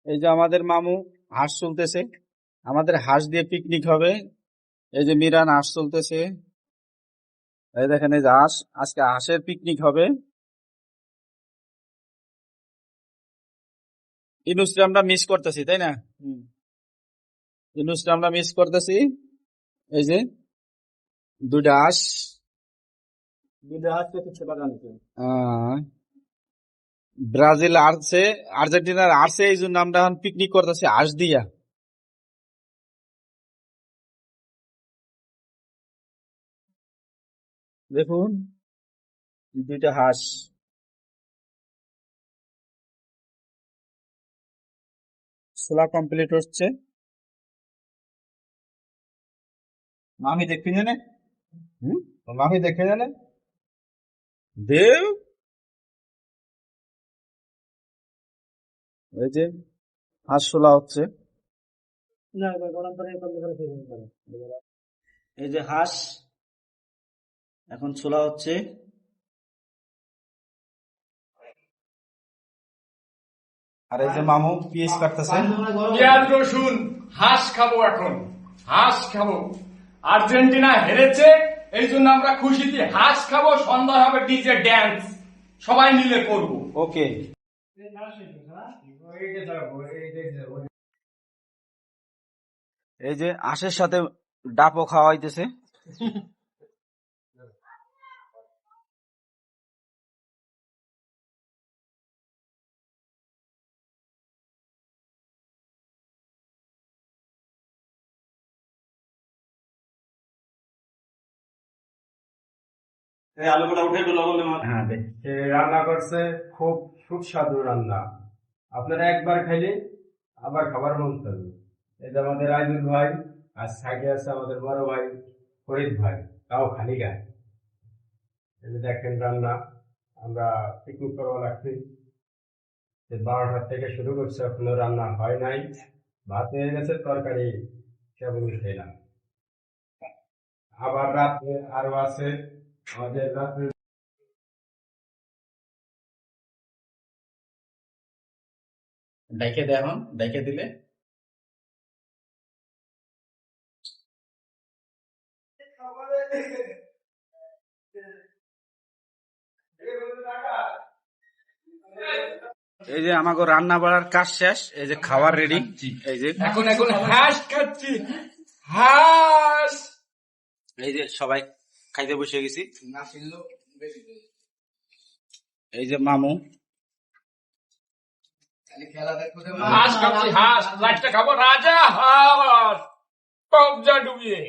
এই যে আমাদের মামু হাঁস চলতেছে, আমাদের হাঁস দিয়ে পিকনিক হবে। এই যে মিরান হাঁস চলতেছে, এই দেখেন এই যে হাঁস, আজকে হাঁসের পিকনিক হবে। ইনুসরে আমরা মিস করতেছি, তাই না? ইনুসরে আমরা মিস করতেছি। এই যে দুইটা হাঁস, আহ, ব্রাজিল আর্সে, আর্জেন্টিনার আর্সে, এই জন্য আমরা এখন পিকনিক করতেছি হাঁস দিয়া। দেখুন দুইটা হাঁস, ছোলা কমপ্লিট হচ্ছে। মামি দেখবি না? মামি দেখে জানে দেব। এই যে হাঁস ছোলা হচ্ছে, এই যে হাঁস এখন ছোলা হচ্ছে। আর এই যে মামু পিস কাটতেছে, পেঁয়াজ রসুন। হাঁস খাবো, এখন হাঁস খাবো। আর্জেন্টিনা হেরেছে, এই জন্য আমরা খুশিতে হাঁস খাবো। সন্ধ্যা হবে ডিজে ড্যান্স, সবাই মিলে করবো। ওকে। এই যে হাঁসের সাথে ডাবও খাওয়া হইতেছে। হ্যাঁ দে। সে রান্না করছে খুব সুস্বাদু রান্না। আপনারা একবার খাইলে আবার খাবার মন চাইবে। এই যে আমাদের আইনুল ভাই, আর সাইডে আছে আমাদের বড় ভাই ফরিদ ভাই, তাও খালি গায়ে। এই যে দেখেন রান্না, আমরা পিকনিক করবো লাগছি, যে 12টার থেকে শুরু করছে, এখনো রান্না হয় নাই। ভাত হয়ে গেছে, তরকারি কেবল খেলাম। আবার রাত্রে আরো আছে আমাদের রাত্রে। ডাইকে দে, এখন ডাইকে দিলে এই যে আমাকে রান্না বাড়ার কাজ শেষ, এই যে খাবার রেডি। এই যে এখন এখন হাঁস খাচ্ছি, হাঁস। এই যে সবাই খাইতে বসে গেছি। এই যে মামু, হাঁস খাচ্ছি, হাঁস। লাইটটা খাবো, রাজা হাঁস কবজা ডুবিয়ে।